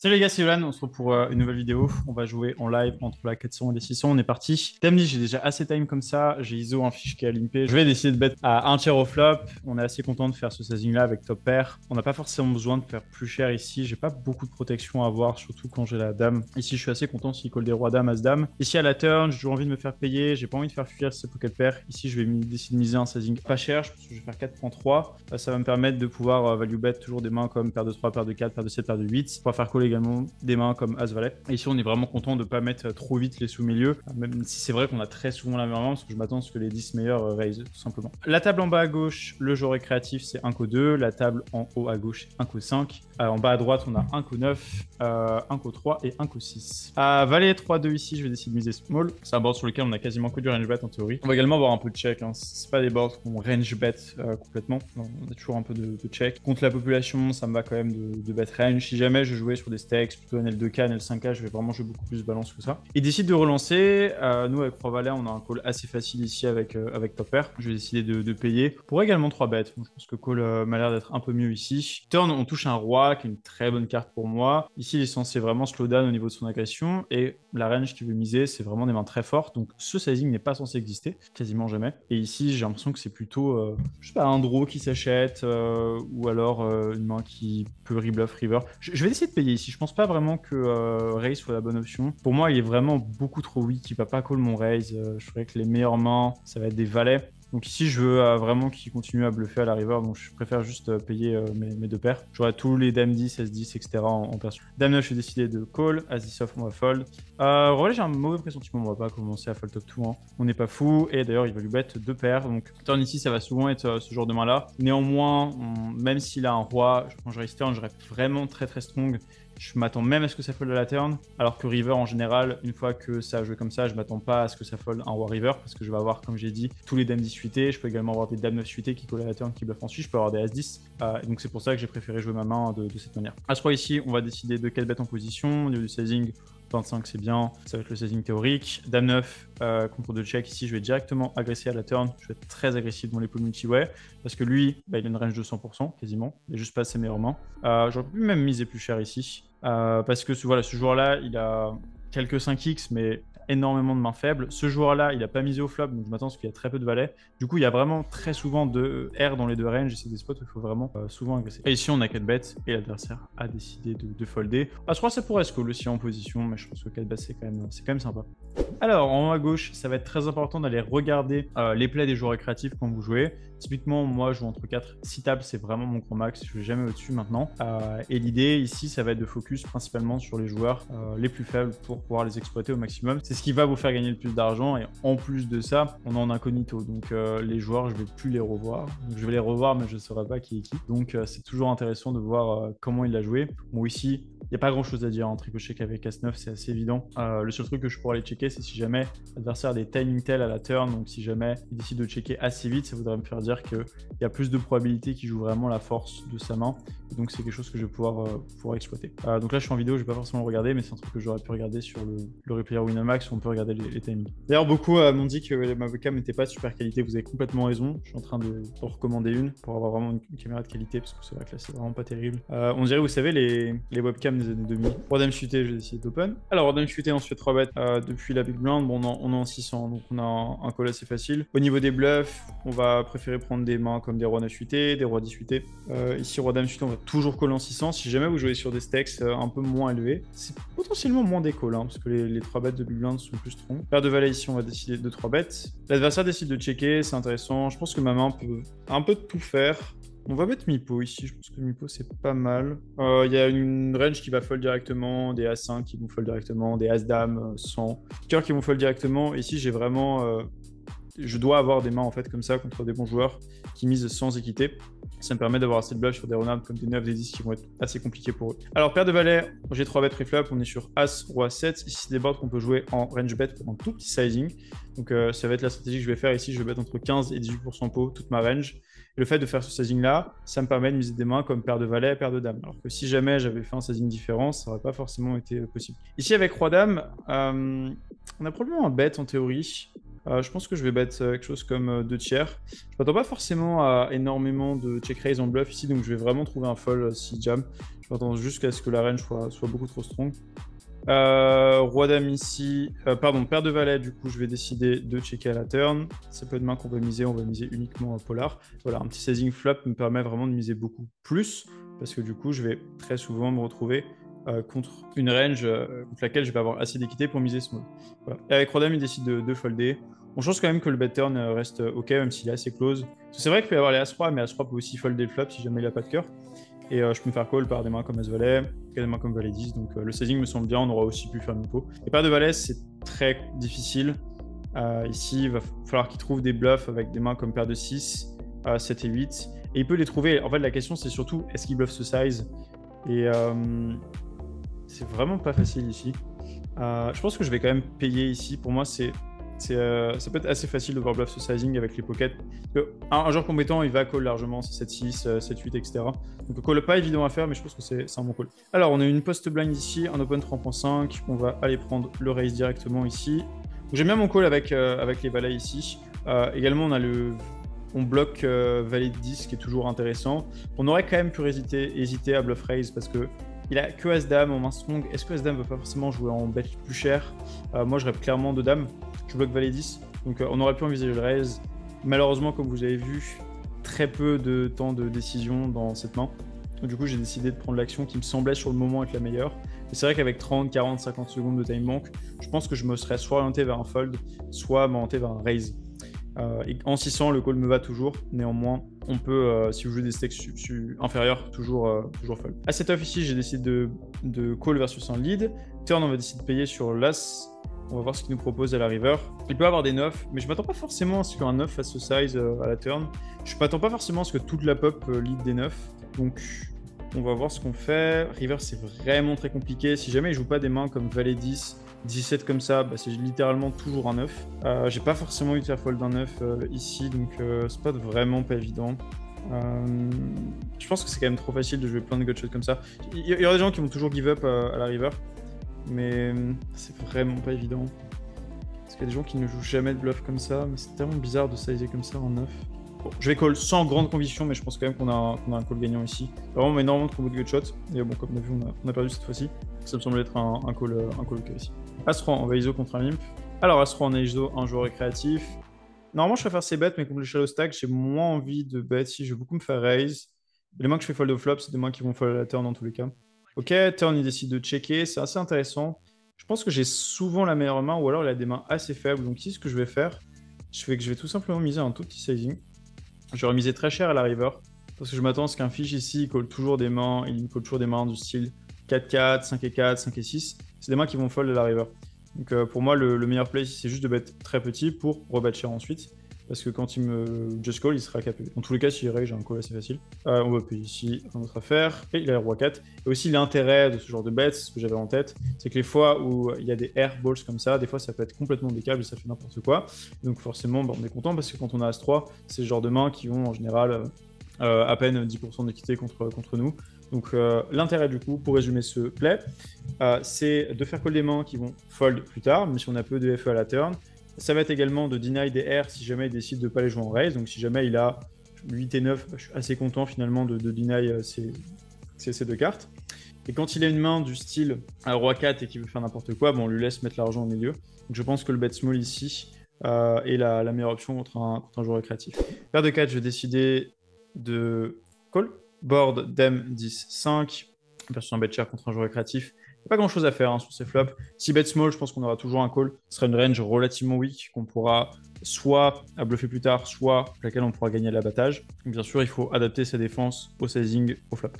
Salut les gars, c'est Yolan, on se retrouve pour une nouvelle vidéo. On va jouer en live entre la 400 et les 600, on est parti. Dame dit, j'ai déjà assez time comme ça, j'ai ISO, un fiche qui est à limpé. Je vais décider de bet à un tiers au flop. On est assez content de faire ce sizing là avec top pair. On n'a pas forcément besoin de faire plus cher ici, j'ai pas beaucoup de protection à avoir, surtout quand j'ai la dame. Ici, je suis assez content s'il colle des rois dames, as dame. Ici à la turn, j'ai toujours envie de me faire payer, j'ai pas envie de faire fuir ces pocket pair. Ici, je vais décider de miser un sizing pas cher, je pense que je vais faire 4.3. Ça va me permettre de pouvoir value bet toujours des mains comme paire de 3, paire de 4, paire de 7, paire de 8. On va faire call également des mains comme As-Valet. Et ici, on est vraiment content de ne pas mettre trop vite les sous-milieux, même si c'est vrai qu'on a très souvent la meilleure main, parce que je m'attends à ce que les 10 meilleurs raise, tout simplement. La table en bas à gauche, le jeu récréatif, c'est 1 co 2. La table en haut à gauche, 1 co 5. En bas à droite, on a 1 co 9, 1 co 3 et 1 co 6. À Valet 3-2 ici, je vais décider de miser small. C'est un board sur lequel on a quasiment que du range bet en théorie. On va également avoir un peu de check. Hein. C'est pas des boards qu'on range bet complètement. On a toujours un peu de check. Contre la population, ça me va quand même de bet range. Si jamais je jouais sur des stakes, plutôt NL2K, NL5K, je vais vraiment jouer beaucoup plus de balance que ça. Il décide de relancer. Nous, avec 3 valets, on a un call assez facile ici avec top pair. Je vais décider de payer. Pour également 3 bêtes. Bon, je pense que call m'a l'air d'être un peu mieux ici. Turn, on touche un roi, qui est une très bonne carte pour moi. Ici, il est censé vraiment slow down au niveau de son agression. Et la range qu'il veut miser, c'est vraiment des mains très fortes. Donc, ce sizing n'est pas censé exister, quasiment jamais. Et ici, j'ai l'impression que c'est plutôt, je sais pas, un draw qui s'achète, ou alors une main qui peut rebluff river. Je vais essayer de payer ici. Je pense pas vraiment que raise soit la bonne option. Pour moi, il est vraiment beaucoup trop weak. Il va pas call mon raise. Je ferais que les meilleures mains, ça va être des valets. Donc ici, je veux vraiment qu'il continue à bluffer à la river, donc je préfère juste payer mes deux paires. J'aurai tous les dame 10, s 10, etc. en perso. Dame 9, je vais décider de call. As 10 off, on va fold. Relais, j'ai un mauvais pressentiment, on va pas commencer à fold top 2. Hein. On n'est pas fou, et d'ailleurs, il va lui bet deux paires. Donc turn ici, ça va souvent être ce genre de main-là. Néanmoins, même s'il a un roi, quand je raise turn, je reste vraiment très très strong. Je m'attends même à ce que ça fold à la turn, alors que river en général, une fois que ça a joué comme ça, je m'attends pas à ce que ça fold un roi river, parce que je vais avoir, comme j'ai dit, tous les dames 10 suités. Je peux également avoir des dames 9 suités qui collent à la turn, qui bluffent ensuite. Je peux avoir des as 10. Et donc c'est pour ça que j'ai préféré jouer ma main de cette manière. As 3 ici, on va décider de quelle bête en position. Au niveau du sizing, 25 c'est bien, ça va être le sizing théorique. Dame 9, contre de check, ici je vais directement agresser à la turn, je vais être très agressif dans les pots multi-way, parce que lui, il a une range de 100% quasiment, il a juste pas ses meilleures mains. J'aurais pu même miser plus cher ici, parce que voilà, ce joueur-là, il a quelques 5x, mais énormément de mains faibles. Ce joueur-là, il n'a pas misé au flop, donc je m'attends à ce qu'il y a très peu de valets. Du coup, il y a vraiment très souvent de R dans les deux ranges, et c'est des spots où il faut vraiment souvent agresser. Et ici, on a 4 bêtes, et l'adversaire a décidé de folder. As 3, ça pourrait se call aussi en position, mais je pense que 4 bêtes, c'est quand même sympa. Alors, en haut à gauche, ça va être très important d'aller regarder les plays des joueurs récréatifs quand vous jouez. Typiquement, moi, je joue entre 4 6 tables, c'est vraiment mon grand max, je ne vais jamais au-dessus maintenant. Et l'idée ici, ça va être de focus principalement sur les joueurs les plus faibles pour pouvoir les exploiter au maximum. C'est ce qui va vous faire gagner le plus d'argent, et en plus de ça, on est en incognito, donc les joueurs, je ne vais plus les revoir. Donc, je vais les revoir, mais je ne saurai pas qui est qui. Donc, c'est toujours intéressant de voir comment il a joué. Bon, ici, il n'y a pas grand chose à dire en tricocheck avec As-9, c'est assez évident. Le seul truc que je pourrais aller checker, c'est si jamais l'adversaire a des timing tell à la turn, donc si jamais il décide de checker assez vite, ça voudrait me faire dire qu'il y a plus de probabilité qu'il joue vraiment la force de sa main. Et donc c'est quelque chose que je vais pouvoir exploiter. Donc là je suis en vidéo, je vais pas forcément le regarder, mais c'est un truc que j'aurais pu regarder sur le replayer Winamax où on peut regarder les timings. D'ailleurs beaucoup m'ont dit que ma webcam n'était pas de super qualité, vous avez complètement raison. Je suis en train de recommander une pour avoir vraiment une caméra de qualité, parce que c'est vrai que là c'est vraiment pas terrible. On dirait, vous savez, les webcams des années 2000. Roi dame chuté, je vais essayer d'open. Alors Roi dame chuté, on se fait 3 bêtes depuis la big blind. Bon, on est en 600, donc on a un call assez facile. Au niveau des bluffs, on va préférer prendre des mains comme des rois 9 chutés, des rois 10 chutés. Ici, roi dame chuté, on va toujours call en 600. Si jamais vous jouez sur des stakes un peu moins élevés, c'est potentiellement moins des calls, hein, parce que les 3 bêtes de big blind sont plus strong. Paire de valet ici, on va décider de 3 bêtes. L'adversaire décide de checker, c'est intéressant. Je pense que ma main peut un peu tout faire. On va mettre Mipo ici, je pense que Mipo c'est pas mal. Il y a une range qui va fold directement, des As5 qui vont fold directement, des As-Dame sans cœur qui vont fold directement. Ici j'ai vraiment... je dois avoir des mains en fait comme ça contre des bons joueurs qui misent sans équité. Ça me permet d'avoir assez de bluff sur des renards comme des 9, des 10 qui vont être assez compliqués pour eux. Alors, paire de valets, j'ai 3 bêtes pré-flop, on est sur As, Roi, 7. Ici, c'est des boards qu'on peut jouer en range bet pour un tout petit sizing. Donc, ça va être la stratégie que je vais faire ici. Je vais bet entre 15 et 18% pot, toute ma range. Et le fait de faire ce sizing-là, ça me permet de miser des mains comme paire de valets, paire de dames. Alors que si jamais j'avais fait un sizing différent, ça n'aurait pas forcément été possible. Ici, avec Roi-Dame, on a probablement un bet en théorie. Je pense que je vais bet quelque chose comme 2 tiers. Je m'attends pas forcément à énormément de check raise en bluff ici, donc je vais vraiment trouver un fold si jam. Je m'attends juste à ce que la range soit beaucoup trop strong. Roi dame ici, pardon, paire de valet, du coup je vais décider de checker à la turn. C'est peu de mains qu'on va miser, on va miser uniquement à polar. Voilà, un petit sizing flop me permet vraiment de miser beaucoup plus, parce que du coup je vais très souvent me retrouver contre une range contre laquelle je vais avoir assez d'équité pour miser small. Voilà. Et avec roi dame il décide de folder. On pense quand même que le bet turn reste ok, même s'il est assez close. C'est vrai qu'il peut y avoir les as-roi, mais as-roi peut aussi folder le flop si jamais il n'a pas de cœur. Et je peux me faire call par des mains comme As-Valet, des mains comme Valet 10. Donc le sizing me semble bien, on aura aussi pu faire une pot. Et paire de Valet, c'est très difficile. Ici, il va falloir qu'il trouve des bluffs avec des mains comme paire de 6, 7 et 8. Et il peut les trouver. En fait, la question, c'est surtout, est-ce qu'il bluffe ce size? Et c'est vraiment pas facile ici. Je pense que je vais quand même payer ici. Pour moi, ça peut être assez facile de voir bluff ce sizing avec les pockets. Un joueur compétent, il va call largement, c'est 7-6, 7-8, etc. Donc call pas évident à faire, mais je pense que c'est un bon call. Alors, on a une post-blind ici, un open 3.5. On va aller prendre le raise directement ici. J'aime bien mon call avec les valets ici. Également, on bloque valet de 10, qui est toujours intéressant. On aurait quand même pu hésiter à bluff raise parce que il a que As-Dame en main strong. Est-ce que As-Dame ne veut pas forcément jouer en bet plus cher? Moi, je rêve clairement de Dame. Je bloque Valet 10. Donc, on aurait pu envisager le raise. Malheureusement, comme vous avez vu, très peu de temps de décision dans cette main. Donc, du coup, j'ai décidé de prendre l'action qui me semblait sur le moment être la meilleure. Et c'est vrai qu'avec 30, 40, 50 secondes de time bank, je pense que je me serais soit orienté vers un fold, soit m'orienter vers un raise. Et en 600, le call me va toujours. Néanmoins, on peut, si vous jouez des stakes inférieurs, toujours fold. À cette off ici, j'ai décidé de call versus un lead. Turn, on va décider de payer sur l'as. On va voir ce qu'il nous propose à la river. Il peut avoir des 9, mais je m'attends pas forcément à ce qu'un 9 fasse ce size à la turn. Je m'attends pas forcément à ce que toute la pop lead des 9. Donc, on va voir ce qu'on fait. River, c'est vraiment très compliqué. Si jamais il joue pas des mains comme Valet 10, 17 comme ça, bah, c'est littéralement toujours un 9. J'ai pas forcément eu de faire fold un 9 ici, donc c'est pas vraiment pas évident. Je pense que c'est quand même trop facile de jouer plein de gutshots comme ça. Il y aura des gens qui vont toujours give up à la river, mais c'est vraiment pas évident. Parce qu'il y a des gens qui ne jouent jamais de bluff comme ça, mais c'est tellement bizarre de sizer comme ça en 9. Bon, je vais call sans grande conviction, mais je pense quand même qu'on a un call gagnant ici. Vraiment énormément de combos de gutshot. Et bon, comme on a vu, on a perdu cette fois-ci. Ça me semble être un call ok ici. As-3, on va ISO contre un limp. Alors, As-3, on a ISO, un joueur récréatif. Normalement, je préfère ces bêtes, mais comme le shallow stack, j'ai moins envie de bet ici. Je vais beaucoup me faire raise. Les mains que je fais fold au flop, c'est des mains qui vont fold à la turn dans tous les cas. Ok, turn, il décide de checker. C'est assez intéressant. Je pense que j'ai souvent la meilleure main, ou alors il a des mains assez faibles. Donc ici, ce que je vais faire, je vais tout simplement miser un tout petit sizing. J'aurais misé très cher à la river, parce que je m'attends à ce qu'un fiche ici, il colle toujours des mains, il colle toujours des mains du style 4-4, 5-4, 5-6. C'est des mains qui vont fold à la river. Donc pour moi, le meilleur play ici, c'est juste de bet très petit pour rebattre cher ensuite. Parce que quand il me just call, il sera capé. Dans tous les cas, s'il règle, j'ai un call assez facile. On va payer ici un autre affaire. Et il a le roi 4. Et aussi, l'intérêt de ce genre de bet, c'est ce que j'avais en tête, c'est que les fois où il y a des airballs comme ça, des fois, ça peut être complètement décalé et ça fait n'importe quoi. Donc forcément, bah, on est content parce que quand on a As-3, c'est ce genre de mains qui ont en général à peine 10% d'équité contre nous. Donc l'intérêt du coup, pour résumer ce play, c'est de faire call des mains qui vont fold plus tard, même si on a peu de FE à la turn. Ça va être également de deny des airs si jamais il décide de ne pas les jouer en raise. Donc si jamais il a 8 et 9, je suis assez content finalement de deny ces deux cartes. Et quand il a une main du style roi 4 et qu'il veut faire n'importe quoi, bon, on lui laisse mettre l'argent au milieu. Donc je pense que le bet small ici est la meilleure option contre un joueur récréatif. Paire de 4, je vais décider de call. Board, Dame, 10, 5. Versus un bet cher contre un joueur récréatif. Il n'y a pas grand chose à faire sur ces flops. Si bet small, je pense qu'on aura toujours un call. Ce sera une range relativement weak qu'on pourra soit à bluffer plus tard, soit laquelle on pourra gagner l'abattage. Bien sûr, il faut adapter sa défense au sizing, au flop.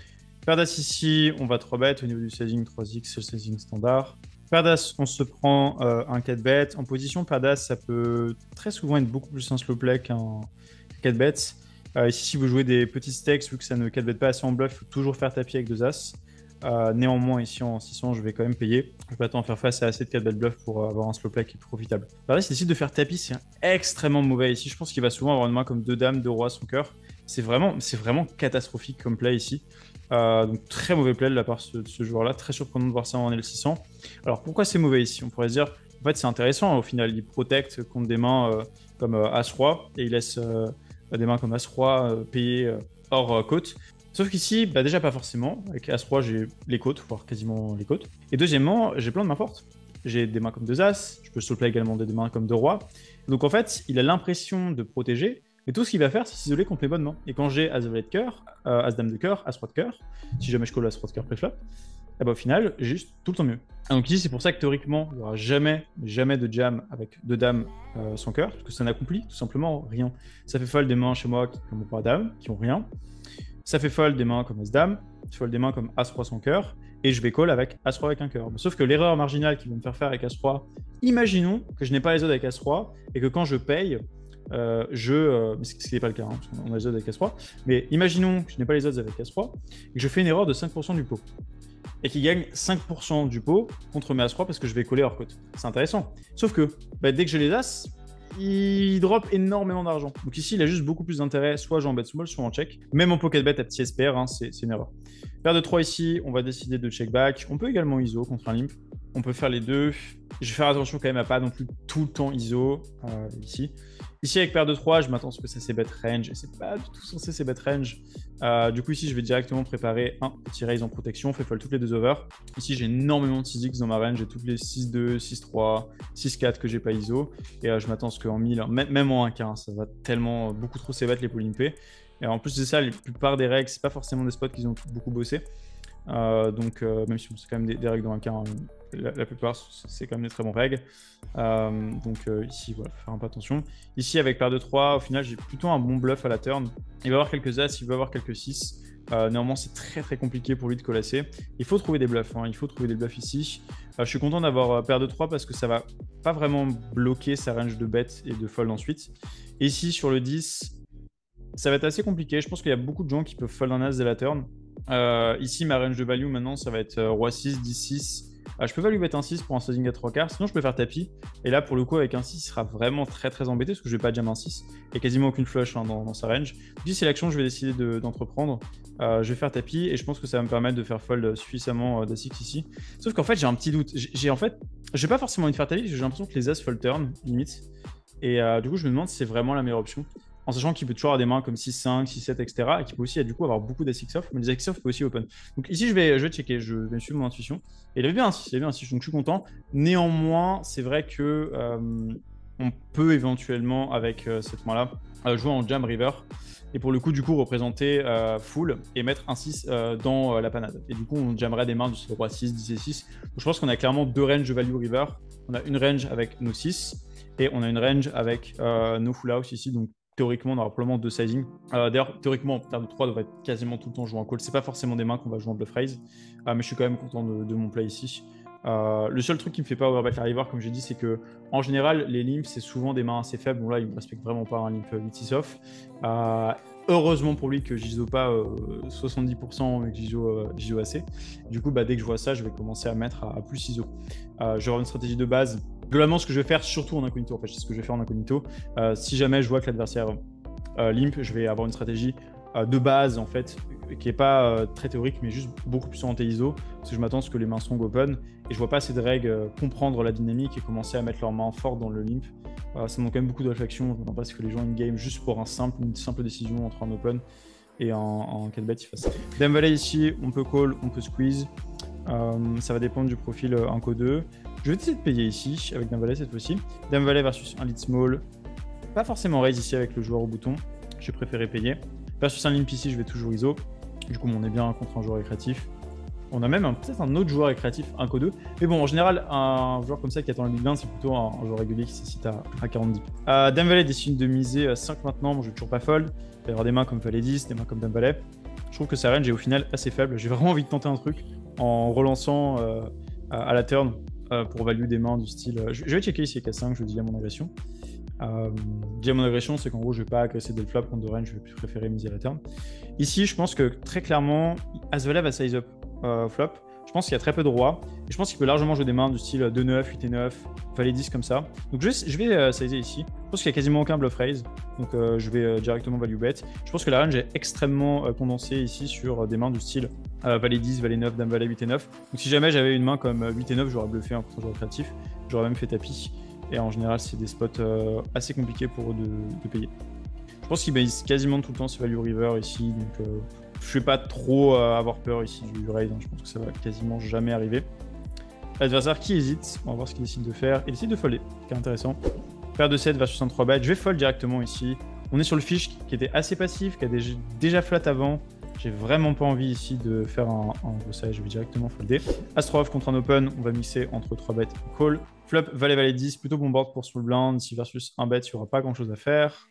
Paire d'as ici, on va 3 bet. Au niveau du sizing, 3x, c'est le sizing standard. Paire d'as, on se prend un 4 bet. En position, paire d'as, ça peut très souvent être beaucoup plus un slow play qu'un 4 bet. Ici, si vous jouez des petits stakes, vu que ça ne 4 bet pas assez en bluff, il faut toujours faire tapis avec 2 as. Néanmoins, ici en 600, je vais quand même payer. Je vais pas tant faire face à assez de 4 bet bluff pour avoir un slow play qui est profitable. Pareil, s'il décide de faire tapis, c'est extrêmement mauvais ici. Je pense qu'il va souvent avoir une main comme 2 dames, 2 rois, son cœur. C'est vraiment catastrophique comme play ici. Donc très mauvais play de la part de ce joueur-là. Très surprenant de voir ça en L600. Alors pourquoi c'est mauvais ici? On pourrait se dire, En fait, c'est intéressant. Au final, il protecte contre des mains comme As-Roi et il laisse des mains comme As-Roi payer hors côte. Sauf qu'ici, bah, déjà pas forcément. Avec As-Roi, j'ai les côtes, voire quasiment les côtes. Et deuxièmement, j'ai plein de mains fortes. J'ai des mains comme 2 As, je peux soul play également des mains comme 2 Rois. Donc en fait, il a l'impression de protéger, mais tout ce qu'il va faire, c'est s'isoler contre mes bonnes mains. Et quand j'ai As valet de cœur, As dame de cœur, As roi de cœur, si jamais je colle As roi de cœur préflop, et bah au final, j'ai juste tout le temps mieux. Donc ici, c'est pour ça que théoriquement, il n'y aura jamais de jam avec 2 dames sans cœur, parce que ça n'accomplit tout simplement rien. Ça fait fold des mains chez moi qui n'ont pas dame, qui n'ont rien. Ça fait fold des mains comme As-Dame, ça fold des mains comme As-Roi sans cœur, et je vais call avec As-Roi avec un cœur. Sauf que l'erreur marginale qu'ils vont me faire avec As-Roi, imaginons que je n'ai pas les odds avec As-Roi, et que quand je paye, mais ce qui n'est pas le cas, hein, parce qu'on a les odds avec As-Roi, mais imaginons que je n'ai pas les odds avec As-Roi, et que je fais une erreur de 5% du pot, et qu'il gagne 5% du pot contre mes As-Roi parce que je vais coller hors côte. C'est intéressant. Sauf que, bah, dès que j'ai les As, il drop énormément d'argent. Donc ici, il a juste beaucoup plus d'intérêt, soit j'en bet small, soit en check. Même en pocket bet à petit SPR, hein, c'est une erreur. Paire de 3 ici, on va décider de check back. On peut également ISO contre un limp. On peut faire les deux. Je vais faire attention quand même à pas non plus tout le temps ISO ici. Ici, avec paire de 3, je m'attends à ce que ça c'est bet range. Et c'est pas du tout censé c'est bet range. Du coup, ici, je vais directement préparer un petit raise en protection. On fait fold toutes les 2 over. Ici, j'ai énormément de 6x dans ma range. J'ai toutes les 6-2, 6-3, 6-4 que j'ai pas ISO. Et je m'attends à ce qu'en 1000, même en 1K, hein, ça va tellement beaucoup trop c'est bet les polympés. Et en plus de ça, la plupart des règles, c'est pas forcément des spots qu'ils ont beaucoup bossé. Donc, même si c'est quand même des règles dans 1K, hein, la plupart, c'est quand même des très bonnes règles. Ici, voilà, faut faire un peu attention. Ici, avec paire de 3, au final, j'ai plutôt un bon bluff à la turn. Il va avoir quelques As, il va avoir quelques 6. Néanmoins, c'est très compliqué pour lui de colasser. Il faut trouver des bluffs, hein. Il faut trouver des bluffs ici. Je suis content d'avoir paire de 3 parce que ça va pas vraiment bloquer sa range de bet et de fold ensuite. Et ici, sur le 10, ça va être assez compliqué. Je pense qu'il y a beaucoup de gens qui peuvent fold un As dès la turn. Ici, ma range de value maintenant, ça va être Roi 6, 10, 6. Je peux value bet un 6 pour un sizing à 3 quarts. Sinon, je peux faire tapis. Et là, pour le coup, avec un 6, il sera vraiment très embêté parce que je vais pas jam un 6. Il n'y a quasiment aucune flush hein, dans sa range. Puis, c'est l'action que je vais décider d'entreprendre. Je vais faire tapis et je pense que ça va me permettre de faire fold suffisamment d'As ici. Sauf qu'en fait, j'ai un petit doute. Je vais pas forcément envie de faire tapis parce que j'ai l'impression que les As fold turn, limite. Et du coup, je me demande si c'est vraiment la meilleure option. En sachant qu'il peut toujours avoir des mains comme 6-5, 6-7, etc. Et qu'il peut aussi du coup avoir beaucoup d'As off, mais les As off peut aussi open. Donc ici, je vais checker, je vais suivre mon intuition. Et il avait bien un 6, donc je suis content. Néanmoins, c'est vrai que on peut éventuellement, avec cette main-là, jouer en jam river. Et pour le coup, du coup, représenter full et mettre un 6 dans la panade. Et du coup, on jammerait des mains du roi 6, 10 et 6. Donc je pense qu'on a clairement 2 ranges de value river. On a une range avec nos 6 et on a une range avec nos full house ici. Donc théoriquement, on aura probablement 2 sizing. D'ailleurs, théoriquement, paire de 3 devrait être quasiment tout le temps joué en call. C'est pas forcément des mains qu'on va jouer en bluff raise, mais je suis quand même content de mon play ici. Le seul truc qui me fait pas overbet la river, comme j'ai dit, c'est que en général, les limps, c'est souvent des mains assez faibles. Bon, là, il me respecte vraiment pas un limp 8-6 off. Heureusement pour lui que j'ISO pas 70%, mais que j'ISO assez. Du coup, dès que je vois ça, je vais commencer à mettre à plus ISO. Je vais avoir une stratégie de base. Globalement, ce que je vais faire, surtout en incognito, en fait, c'est ce que je vais faire en incognito. Si jamais je vois que l'adversaire limp, je vais avoir une stratégie de base, en fait, qui n'est pas très théorique, mais juste beaucoup plus orienté ISO, parce que je m'attends à ce que les mains sont open, et je vois pas assez de règles comprendre la dynamique et commencer à mettre leurs mains fortes dans le limp. Ça demande quand même beaucoup de réflexion. Je m'attends pas à ce que les gens in-game, juste pour une simple décision entre un open et en 4-bet, ils fassent ça. Dame Valet ici, on peut call, on peut squeeze. Ça va dépendre du profil 1-2. Je vais essayer de payer ici, avec Dame Valet cette fois-ci. Dame Valet versus un lead small. Pas forcément raise ici avec le joueur au bouton. J'ai préféré payer. Versus un limp ici, je vais toujours ISO. Du coup, on est bien contre un joueur récréatif. On a même peut-être un autre joueur récréatif, 1-2. Mais bon, en général, un joueur comme ça qui attend le big blind, c'est plutôt un joueur régulier qui s'écite à 40 dips. Dame Valet décide de miser 5 maintenant. Bon, je vais toujours pas fold. Il va y avoir des mains comme Valet 10, des mains comme Dame Valet. Je trouve que sa range est au final assez faible. J'ai vraiment envie de tenter un truc en relançant à la turn pour value des mains du style. Je vais checker ici avec K5, je dis à mon agression. Mon agression, c'est qu'en gros, je vais pas agresser dès le flop contre de range, je vais préférer miser à la turn. Ici, je pense que très clairement, As-Valet va size up flop. Je pense qu'il y a très peu de rois. Et je pense qu'il peut largement jouer des mains du style 2-9, 8-9, Valet 10 comme ça. Donc je vais sizer ici. Je pense qu'il n'y a quasiment aucun bluff raise. Donc je vais directement value bet. Je pense que la range est extrêmement condensée ici sur des mains du style Valet 10, Valet 9, Dame Valet 8 et 9. Donc si jamais j'avais une main comme 8 et 9, j'aurais bluffé un joueur créatif. J'aurais même fait tapis. Et en général, c'est des spots assez compliqués pour eux de payer. Je pense qu'ils baissent quasiment tout le temps ce value river ici. Donc je ne vais pas trop avoir peur ici du raise. Hein. Je pense que ça va quasiment jamais arriver. L'adversaire qui hésite, on va voir ce qu'il décide de faire. Il décide de folder, qui est intéressant. Paire de 7 versus un 3 bet. Je vais fold directement ici. On est sur le fish qui était assez passif, qui a déjà flat avant. J'ai vraiment pas envie ici de faire un gros size, je vais directement folder. As-3 off contre un open, on va mixer entre 3 bêtes et call. Flop, valet 10, plutôt bon board pour small blind. Si versus un bet, il n'y aura pas grand chose à faire.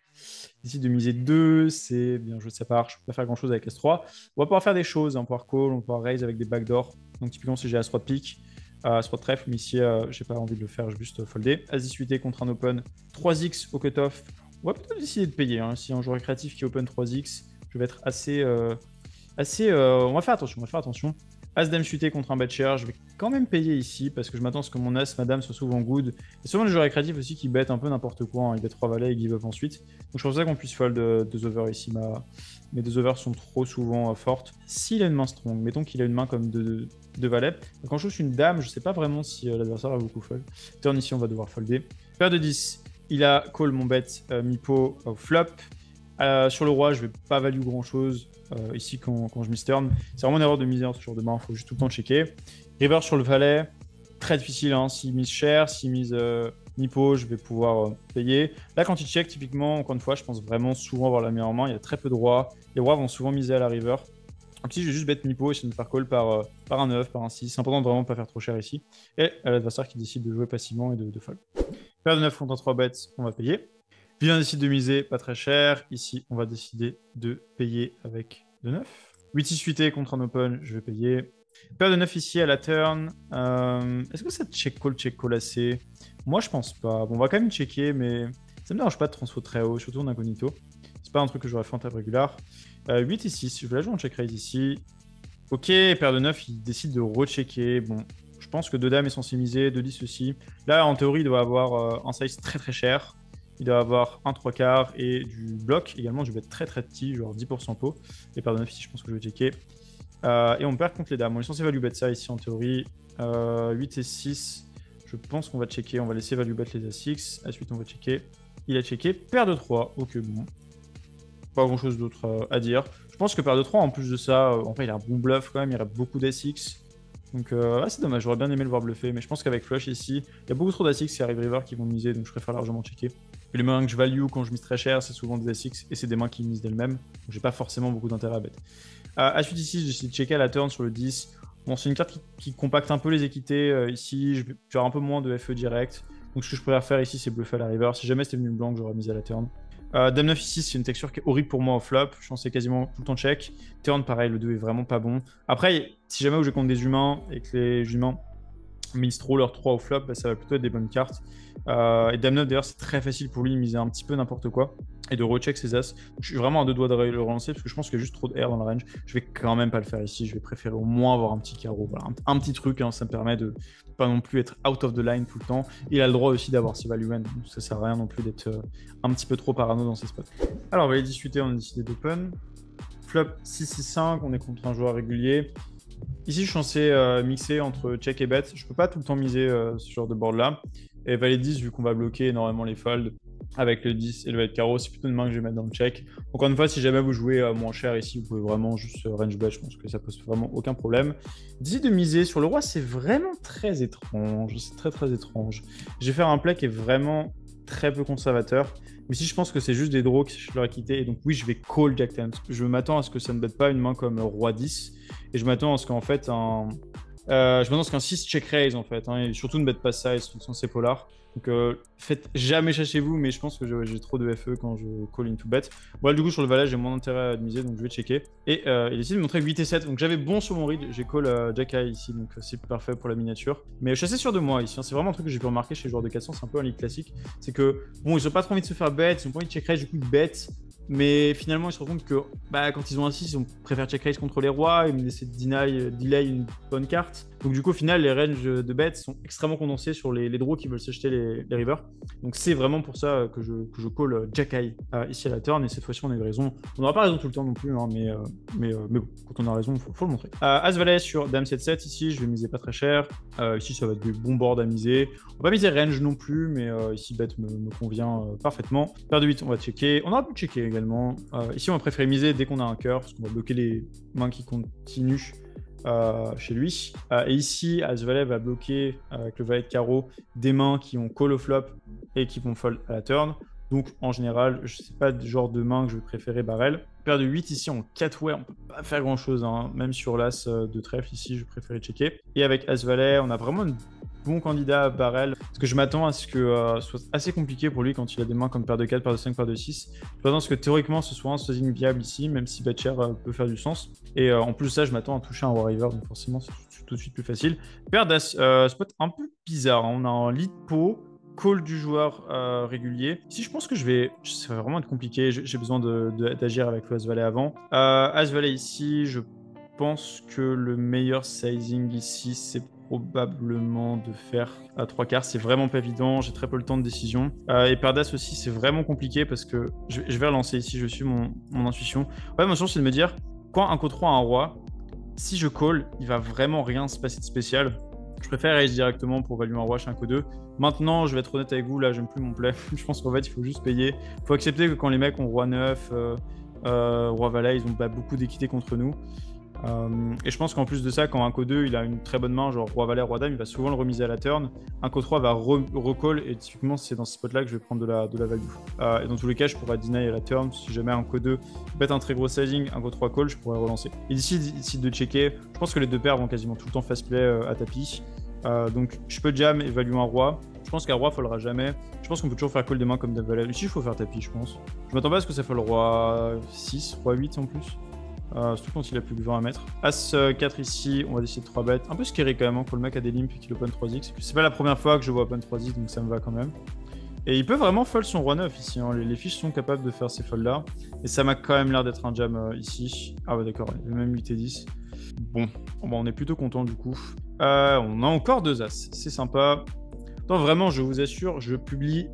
Décide de miser 2, c'est bien joué de sa part. Je peux pas faire grand chose avec S3. On va pouvoir faire des choses, on va pouvoir call, on va pouvoir raise avec des backdoors. Donc typiquement, si j'ai As3 de pique, As3 de trèfle, mais ici, j'ai pas envie de le faire, je vais juste folder. As-10 8 contre un open, 3x au cutoff. On va peut-être décider de payer. Hein. Si un joueur créatif qui open 3x, je vais être assez. On va faire attention. As dame suité contre un bet share, je vais quand même payer ici parce que je m'attends à ce que mon as, madame soit souvent good. Et souvent les joueurs créatifs aussi qui bet un peu n'importe quoi, hein. Ils bet 3 valets et give up ensuite. Donc je pense ça qu'on puisse fold 2 overs ici. Mes 2 overs sont trop souvent fortes. S'il a une main strong, mettons qu'il a une main comme 2 valets. Quand je touche une dame, je sais pas vraiment si l'adversaire va beaucoup fold. Turn ici, on va devoir folder. Paire de 10, il a call mon bet mi-pot au flop. Sur le roi, je vais pas value grand chose. Ici quand je mise turn. C'est vraiment une erreur de miser ce genre de main, il faut juste tout le temps checker. River sur le valet, très difficile, hein. S'il mise cher, s'il mise mi-pot, je vais pouvoir payer. Là quand il check, typiquement, encore une fois, je pense vraiment souvent avoir la meilleure main, il y a très peu de rois. Les rois vont souvent miser à la river. Donc ici je vais juste bet mi-pot et essayer de me faire call par un 9, par un 6. C'est important de vraiment pas faire trop cher ici. Et l'adversaire qui décide de jouer passivement et de fold. Paire de 9 contre un 3 bêtes, on va payer. Vilain décide de miser, pas très cher. Ici, on va décider de payer avec de 9. 8-6 suité contre un open, je vais payer. Paire de 9 ici à la turn. Est-ce que ça check call assez? Moi, je pense pas. Bon, on va quand même checker, mais ça me dérange pas de transfo très haut, surtout en incognito. C'est pas un truc que j'aurais fait en table régulière. 8 et 6, je vais la jouer en check raise ici. Ok, paire de 9, il décide de rechecker. Bon, je pense que 2 dames est censé miser, 2-10 aussi. Là, en théorie, il doit avoir un size très très cher. Il doit avoir un 3/4 et du bloc, également du bet très très petit, genre 10% pot. Et paire de 9 ici, je pense que je vais checker. Et on perd contre les dames. On est censé value bet ça ici en théorie. 8 et 6, je pense qu'on va checker. On va laisser value bet les As-6. As-8, on va checker. Il a checké. Paire de 3, ok, bon. Pas grand chose d'autre à dire. Je pense que paire de 3, en plus de ça, en fait, il a un bon bluff quand même. Il y a beaucoup d'As-6. Donc c'est dommage, j'aurais bien aimé le voir bluffer, mais je pense qu'avec flush ici, il y a beaucoup trop d'As-6 qui arrivent river qui vont miser, donc je préfère largement checker. Et les mains que je value quand je mise très cher, c'est souvent des As-6 et c'est des mains qui misent d'elles-mêmes, donc j'ai pas forcément beaucoup d'intérêt à bet. As-8 ici, j'ai décidé de checker à la turn sur le 10. Bon, c'est une carte qui compacte un peu les équités. Ici, je vais avoir un peu moins de FE direct, donc ce que je préfère faire ici, c'est bluffer à la river. Si jamais c'était venu blanc, j'aurais misé à la turn. Dame 9 ici, c'est une texture qui est horrible pour moi au flop. Je pensais quasiment tout le temps check. Turn, pareil, le 2 est vraiment pas bon. Après, si jamais vous jouez contre des humains et que les humains misent trop leur 3 au flop, bah, ça va plutôt être des bonnes cartes. Et Dame 9, d'ailleurs, c'est très facile pour lui de miser un petit peu n'importe quoi et de recheck ses as. Donc, je suis vraiment à 2 doigts de le relancer parce que je pense qu'il y a juste trop de air dans la range. Je vais quand même pas le faire ici. Je vais préférer au moins avoir un petit carreau. Voilà, un petit truc, hein, ça me permet de pas non plus être out of the line tout le temps. Il a le droit aussi d'avoir ses value end. Donc ça sert à rien non plus d'être un petit peu trop parano dans ces spots. Alors, on va les discuter. On a décidé d'open. Flop 6-6-5. On est contre un joueur régulier. Ici, je suis censé mixer entre check et bet. Je peux pas tout le temps miser ce genre de board là. Et valet 10, vu qu'on va bloquer énormément les folds avec le 10 et le valet de carreau, c'est plutôt une main que je vais mettre dans le check. Encore une fois, si jamais vous jouez moins cher ici, vous pouvez vraiment juste range bet. Je pense que ça pose vraiment aucun problème. Décide de miser sur le roi, c'est vraiment très étrange. C'est très très étrange. Je vais faire un play qui est vraiment très peu conservateur. Mais si je pense que c'est juste des draws que je leur ai quitté, et donc oui, je vais call Jack 10. Je m'attends à ce que ça ne bête pas une main comme Roi 10. Et je m'attends à ce qu'en fait, je m'attends à ce qu'un 6 check raise en fait. Hein, et surtout ne bête pas ça, ils sont censés polar. Donc faites jamais chez vous, mais je pense que j'ai trop de FE quand je call into bet. Bon, du coup, sur le valet, j'ai moins d'intérêt à miser, donc je vais checker. Et il décide de montrer 8 et 7. Donc j'avais bon sur mon read, j'ai call Jack High ici, donc c'est parfait pour la miniature. Mais je suis assez sûr de moi ici. Hein. C'est vraiment un truc que j'ai pu remarquer chez les joueurs de 400, c'est un peu un league classique. C'est que, bon, ils ont pas trop envie de se faire bet, ils ont pas envie de check raise, du coup, ils bet. Mais finalement, ils se rendent compte que quand ils ont un 6, ils préfèrent check raise contre les rois, ils me laissent delay une bonne carte. Donc du coup, au final, les ranges de bêtes sont extrêmement condensés sur les draws qui veulent s'acheter les rivers. Donc c'est vraiment pour ça que je call Jack-Eye ici à la turn. Et cette fois-ci, on a eu raison. On n'aura pas raison tout le temps non plus, hein, mais bon, quand on a raison, faut le montrer. As-Valet sur Dame 7-7 ici, je vais miser pas très cher. Ici, ça va être des bons boards à miser. On va pas miser range non plus, mais ici, bet me convient parfaitement. Paire de 8, on va checker. On aura pu checker également. Ici, on va préférer miser dès qu'on a un cœur, parce qu'on va bloquer les mains qui continuent chez lui. Et ici, As-Valet va bloquer avec le valet de carreau des mains qui ont call au flop et qui vont fold à la turn. Donc, en général, je sais pas du genre de main que je vais préférer barrel. Paire de 8 ici en 4-way, on peut pas faire grand chose, hein. Même sur l'as de trèfle ici, je préférais checker. Et avec As-Valet, on a vraiment un bon candidat à barrel. Parce que je m'attends à ce que ce soit assez compliqué pour lui quand il a des mains comme paire de 4, paire de 5, paire de 6. Je m'attends à ce que théoriquement ce soit un sizing viable ici, même si bet cher peut faire du sens. Et en plus de ça, je m'attends à toucher un War River, donc forcément c'est tout de suite plus facile. Paire d'as, spot un peu bizarre, hein. On a un lead pot. Call du joueur régulier. Ici, je pense que ça va vraiment être compliqué. J'ai besoin d'agir avec le As-Valet avant. As-Valet ici, je pense que le meilleur sizing ici, c'est probablement de faire à 3 quarts. C'est vraiment pas évident. J'ai très peu le temps de décision. Et paire d'As aussi, c'est vraiment compliqué parce que je vais relancer ici. Je suis mon intuition. Ouais, mon intuition, c'est de me dire, quand un co-3 a un roi, si je call, il va vraiment rien se passer de spécial. Je préfère raise directement pour valuer un roi chez un co2. Maintenant, je vais être honnête avec vous, là, j'aime plus mon play. Je pense qu'en fait, il faut juste payer. Il faut accepter que quand les mecs ont roi 9, roi valet, ils ont beaucoup d'équité contre nous. Et je pense qu'en plus de ça, quand un co2 il a une très bonne main, genre roi valet, roi dame, il va souvent le remiser à la turn. Un co3 va recall et typiquement c'est dans ce spot là que je vais prendre de la value. Et dans tous les cas, je pourrais deny à la turn. Si jamais un co2 bet un très gros sizing, un co3 call, je pourrais relancer. Et ici, décide de checker. Je pense que les deux paires vont quasiment tout le temps fast play à tapis. Donc je peux jam et value un roi. Je pense qu'un roi follera jamais. Je pense qu'on peut toujours faire call des mains comme dame valet. Ici, il faut faire tapis, je pense. Je m'attends pas à ce que ça folle roi 6, roi 8 en plus. Surtout quand il a plus que 20 à mettre. As 4 ici, on va décider de 3 bêtes. Un peu scary quand même, hein, quand le mec a des limps et qu'il open 3x. C'est pas la première fois que je vois open 3x, donc ça me va quand même. Et il peut vraiment fold son roi 9 ici, hein. Les fiches sont capables de faire ces folds là. Et ça m'a quand même l'air d'être un jam ici. Ah ouais d'accord, il y a même 8 et 10. Bon, on est plutôt content du coup. On a encore 2 as, c'est sympa. Non vraiment, je vous assure, je publie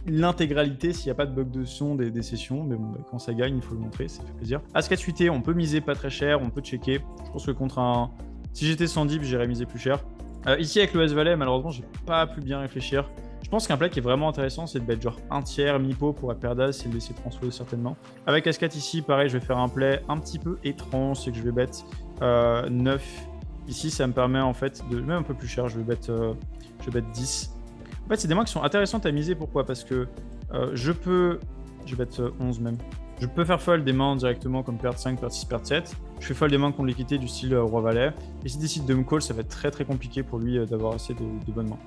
l'intégralité s'il n'y a pas de bug de son des sessions, mais bon, quand ça gagne, il faut le montrer, ça fait plaisir. As-4 suité, on peut miser pas très cher, on peut checker. Je pense que contre un... Si j'étais 110, j'irais miser plus cher. Ici, avec le As-Valet, malheureusement, j'ai pas pu bien réfléchir. Je pense qu'un play qui est vraiment intéressant, c'est de bet genre un tiers, mi-pot pour être paire d'As et le laisser transposer certainement. Avec As-4 ici, pareil, je vais faire un play un petit peu étrange, c'est que je vais bet 9. Ici, ça me permet en fait de... Même un peu plus cher, je vais bet 10. En fait, c'est des mains qui sont intéressantes à miser. Pourquoi? Parce que je vais être 11 même. Je peux faire fold des mains directement comme paire de 5, paire de 6, paire de 7. Je fais fold des mains qui ont l'équité du style roi-valet. Et s'il décide de me call, ça va être très très compliqué pour lui d'avoir assez de bonnes mains.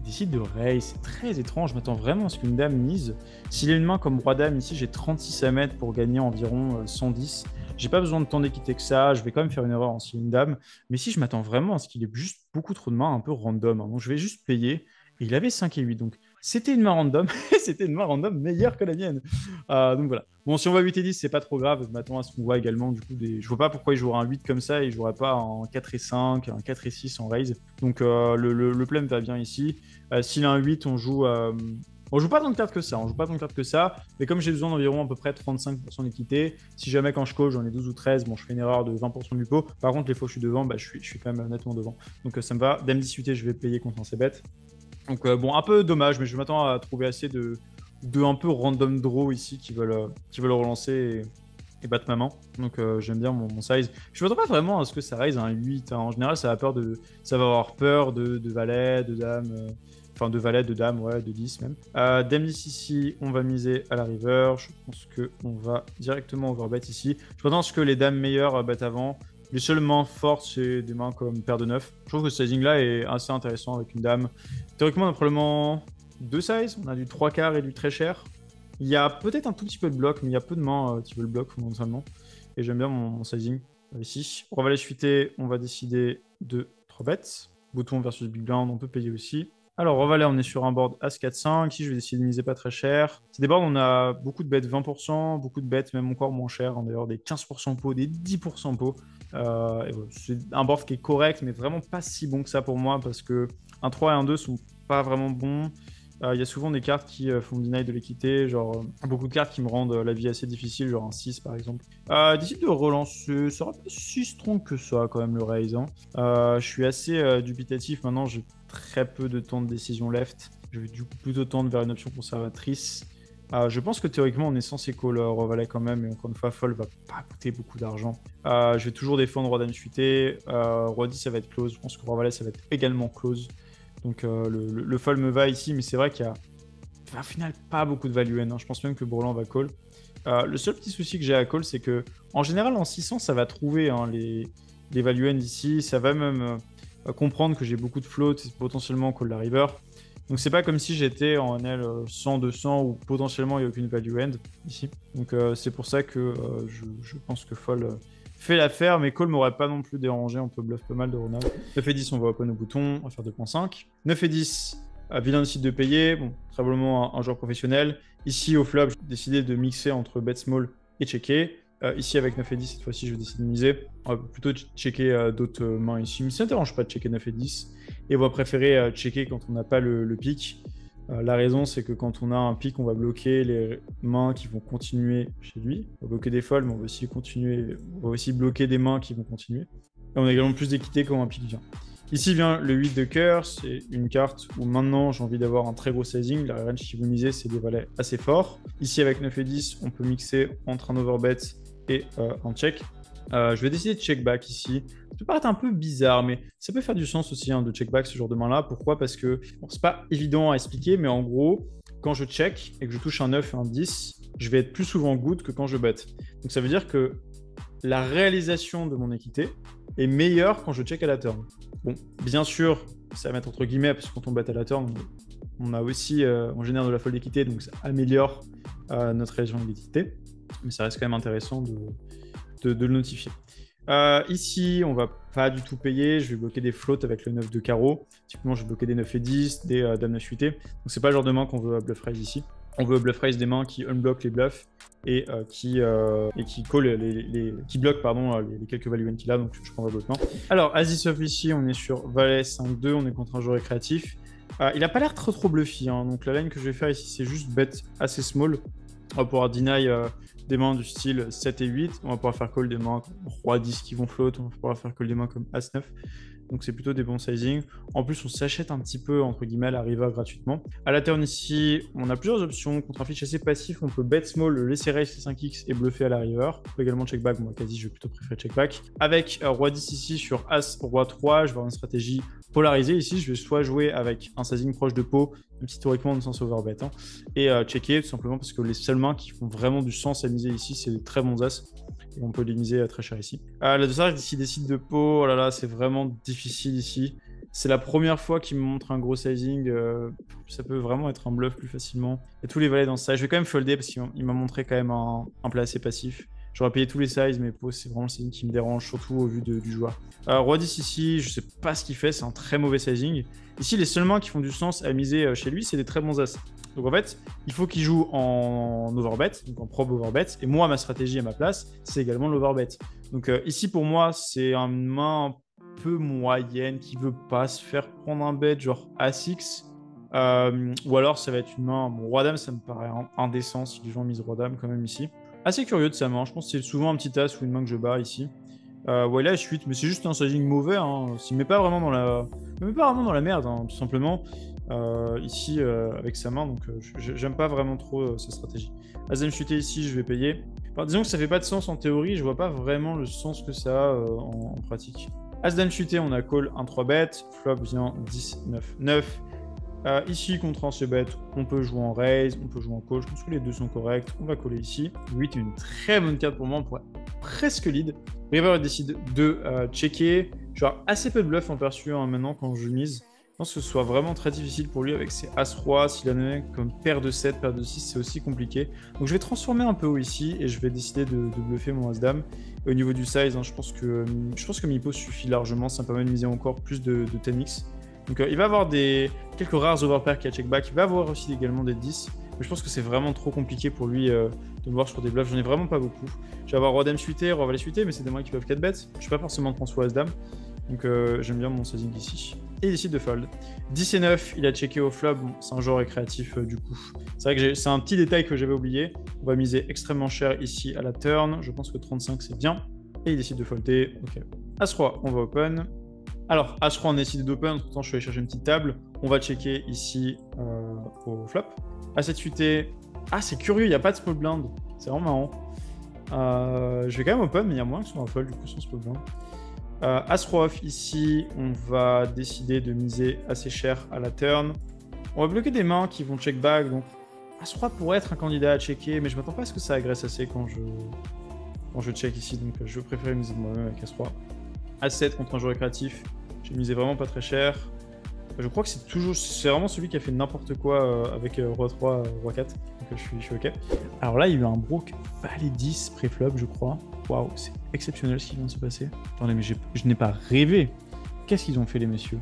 Il décide de raise, c'est très étrange. Je m'attends vraiment à ce qu'une dame mise. S'il a une main comme roi-dame, ici j'ai 36 à mettre pour gagner environ 110. J'ai pas besoin de tant d'équité que ça. Je vais quand même faire une erreur en s'il y a une dame. Mais si je m'attends vraiment à ce qu'il ait juste beaucoup trop de mains un peu random. Donc je vais juste payer. Et il avait 5 et 8, donc c'était une main random, c'était une main random meilleure que la mienne. Donc voilà. Bon, si on voit 8 et 10, c'est pas trop grave, je m'attends à ce qu'on voit également du coup des... Je vois pas pourquoi il jouerait un 8 comme ça et il jouerait pas un 4 et 5, un 4 et 6 en raise. Donc le play me va bien ici. S'il a un 8, on joue... On joue pas tant de cartes que ça, mais comme j'ai besoin d'environ à peu près 35% d'équité, si jamais quand je call j'en ai 12 ou 13, bon je fais une erreur de 20% du pot. Par contre les fois où je suis devant, je suis quand même nettement devant. Donc ça me va. Dame 18, je vais payer contre un c-bet. Donc bon, un peu dommage, mais je m'attends à trouver assez de un peu random draw ici qui veulent relancer et battre ma main. Donc j'aime bien mon size. Je m'attends pas vraiment à ce que ça raise un 8. Hein. En général, ça va avoir peur de valet, de dame. Enfin, de valet, de dame, ouais, de 10 même. Dame 10 ici, on va miser à la river. Je pense qu'on va directement overbet ici. Je m'attends à ce que les dames meilleures bettent avant. Les seules mains fortes, c'est des mains comme paire de 9. Je trouve que ce sizing-là est assez intéressant avec une dame. Théoriquement, on a probablement 2 sizes. On a du 3 quarts et du très cher. Il y a peut-être un tout petit peu de bloc, mais il y a peu de mains qui veulent bloc fondamentalement. Et j'aime bien mon sizing ici. Roi valet suité, on va décider de 3 bêtes. Bouton versus big blind, on peut payer aussi. Alors, Roi valet, on est sur un board As 4-5. Ici, je vais décider de miser pas très cher. C'est des boards où on a beaucoup de bêtes 20%, beaucoup de bêtes même encore moins chères. D'ailleurs, des 15% pot, des 10% pot. Et voilà, c'est un board qui est correct, mais vraiment pas si bon que ça pour moi, parce que un 3 et un 2 sont pas vraiment bons. Il y a souvent des cartes qui font deny de l'équité, genre beaucoup de cartes qui me rendent la vie assez difficile, genre un 6 par exemple. Décide de relancer, ça sera pas si strong que ça quand même le raise. Hein. Je suis assez dubitatif maintenant, j'ai très peu de temps de décision left. Je vais du coup plutôt tendre vers une option conservatrice. Je pense que théoriquement on est censé call Roi Valet quand même, et encore une fois Fold va pas coûter beaucoup d'argent. Je vais toujours défendre Roi Dame suité, Roi 10 ça va être close, je pense que Roi Valet ça va être également close. Donc le fold me va ici, mais c'est vrai qu'il y a au final pas beaucoup de value N. Hein. Je pense même que Bourland va call. Le seul petit souci que j'ai à call, c'est que en général en 600, ça va trouver hein, les value N ici. Ça va même comprendre que j'ai beaucoup de float et potentiellement call la river. Donc c'est pas comme si j'étais en NL 100-200 où potentiellement il n'y a aucune value end ici. Donc c'est pour ça que je pense que fold fait l'affaire, mais call m'aurait pas non plus dérangé. On peut bluff pas mal de Ronald. 9 et 10, on va open au bouton, on va faire 2.5. 9 et 10, vilain décide de payer. Bon, très probablement un joueur professionnel. Ici au flop, j'ai décidé de mixer entre bet small et checker. Ici avec 9 et 10, cette fois-ci je vais décider de miser. On va plutôt checker d'autres mains ici, mais ça ne dérange pas de checker 9 et 10. Et on va préférer checker quand on n'a pas le pic. La raison, c'est que quand on a un pic, on va bloquer les mains qui vont continuer chez lui. On va bloquer des folds, mais on va aussi continuer. On va aussi bloquer des mains qui vont continuer. Et on a également plus d'équité quand un pic vient. Ici vient le 8 de cœur, c'est une carte où maintenant j'ai envie d'avoir un très gros sizing. La range qui vous misez, c'est des valets assez forts. Ici avec 9 et 10, on peut mixer entre un overbet et un check. Je vais décider de check back ici. Ça peut paraître un peu bizarre, mais ça peut faire du sens aussi hein, de check back ce genre de main-là. Pourquoi? Parce que bon, c'est pas évident à expliquer, mais en gros, quand je check et que je touche un 9 et un 10, je vais être plus souvent good que quand je bet. Donc ça veut dire que la réalisation de mon équité est meilleure quand je check à la turn. Bon, bien sûr, ça va mettre entre guillemets, parce que quand on bet à la turn, on a aussi, on génère de la folle d'équité, donc ça améliore notre réalisation d'équité. Mais ça reste quand même intéressant de le notifier. Ici, on va pas du tout payer. Je vais bloquer des floats avec le 9 de carreau. Typiquement, je vais bloquer des 9 et 10, des dames 9 8. Donc, c'est pas le genre de main qu'on veut bluff raise ici. On veut bluff raise des mains qui unblock les bluffs et qui call qui bloquent pardon, les quelques value qu'il a. Donc, je prendrai d'autres mains. Alors, As-Off ici, on est sur Valet 5-2. On est contre un joueur récréatif. Il a pas l'air trop bluffy. Hein. Donc, la line que je vais faire ici, c'est juste bet assez small. On va pouvoir deny des mains du style 7 et 8. On va pouvoir faire call des mains comme Roi 10 qui vont float. On va pouvoir faire call des mains comme As 9. Donc c'est plutôt des bons sizing. En plus, on s'achète un petit peu, entre guillemets, la river gratuitement. À la turn ici, on a plusieurs options. Contre un fiche assez passif, on peut bet small, laisser raise C5X et bluffer à la river. On peut également check back. Moi, quasi, je vais plutôt préférer check back. Avec Roi 10 ici sur As, Roi 3, je vais avoir une stratégie polarisée. Ici, je vais soit jouer avec un sizing proche de pot, même si théoriquement on est sans overbet, hein, et checker tout simplement parce que les seules mains qui font vraiment du sens à miser ici, c'est des très bons As. Et on peut les miser très cher ici. L'adversaire ici décide de pot. Oh là là, c'est vraiment difficile ici. C'est la première fois qu'il me montre un gros sizing. Ça peut vraiment être un bluff plus facilement. Il y a tous les valets dans ça. Je vais quand même folder parce qu'il m'a montré quand même un play assez passif. J'aurais payé tous les sizes, mais pot, c'est vraiment le sizing qui me dérange, surtout au vu du joueur. Roi 10 ici, je sais pas ce qu'il fait, c'est un très mauvais sizing. Ici, les seules mains qui font du sens à miser chez lui, c'est des très bons As. Donc en fait, il faut qu'il joue en overbet, donc en probe overbet. Et moi, ma stratégie à ma place, c'est également l'overbet. Donc ici, pour moi, c'est une main un peu moyenne qui veut pas se faire prendre un bet, genre A6. Ou alors, ça va être une main... Bon, Roi-Dame, ça me paraît indécent si les gens misent Roi-Dame quand même ici. Assez curieux de sa main. Je pense que c'est souvent un petit As ou une main que je bats ici. Ouais, là, je suis, mais c'est juste un sizing mauvais. Hein. Il ne met pas vraiment dans la merde, hein, tout simplement. Ici avec sa main, donc j'aime pas vraiment trop sa stratégie. As-Dame chuté ici, je vais payer. Alors, disons que ça fait pas de sens en théorie, je vois pas vraiment le sens que ça a en pratique. As-Dame chuté, on a call 1-3 bet, flop vient 10-9-9. Ici contre un c-bet, on peut jouer en raise, on peut jouer en call, je pense que les deux sont corrects, on va coller ici. 8 est une très bonne carte pour moi, on pourrait presque lead. River décide de checker, je vais avoir assez peu de bluff en perçu hein, maintenant quand je mise. Je pense que ce soit vraiment très difficile pour lui avec ses As-Roi. S'il en a comme paire de 7, paire de 6, c'est aussi compliqué. Donc je vais transformer un peu haut ici et je vais décider de bluffer mon As-Dame. Au niveau du size, hein, je pense que Mipo suffit largement. Ça me permet de miser encore plus de 10x. Donc il va avoir quelques rares overpairs qui a check back. Il va avoir aussi également des 10. Mais je pense que c'est vraiment trop compliqué pour lui de me voir sur des bluffs. J'en ai vraiment pas beaucoup. Je vais avoir Roi Dame suité, Roi Valet suité, mais c'est des mains qui peuvent 4 bêtes. Je suis pas forcément transfo As Dame. Donc j'aime bien mon sizing ici. Et il décide de fold. 10 et 9, il a checké au flop. Bon, c'est un joueur récréatif du coup. C'est vrai que c'est un petit détail que j'avais oublié. On va miser extrêmement cher ici à la turn. Je pense que 35 c'est bien. Et il décide de folder. Ok. As-Roi, on va open. Alors, As-Roi, on a décidé d'open. Entre temps, je vais aller chercher une petite table. On va checker ici au flop. As-7 suité. Ah, c'est curieux, il n'y a pas de small blind. C'est vraiment marrant. Je vais quand même open, mais il y a moins que sur un fold du coup sans small blind. As-Roi off ici, on va décider de miser assez cher à la turn. On va bloquer des mains qui vont check back, donc As-Roi pourrait être un candidat à checker, mais je m'attends pas à ce que ça agresse assez quand je check ici, donc je préfère miser de moi-même avec As-Roi. As-7 contre un joueur créatif, j'ai misé vraiment pas très cher. Je crois que c'est vraiment celui qui a fait n'importe quoi avec Roi 3, Roi 4, donc je suis ok. Alors là, il y a eu un broke Valet 10 pré-flop, je crois. Waouh, c'est exceptionnel ce qui vient de se passer. Attendez, mais je n'ai pas rêvé. Qu'est-ce qu'ils ont fait les messieurs?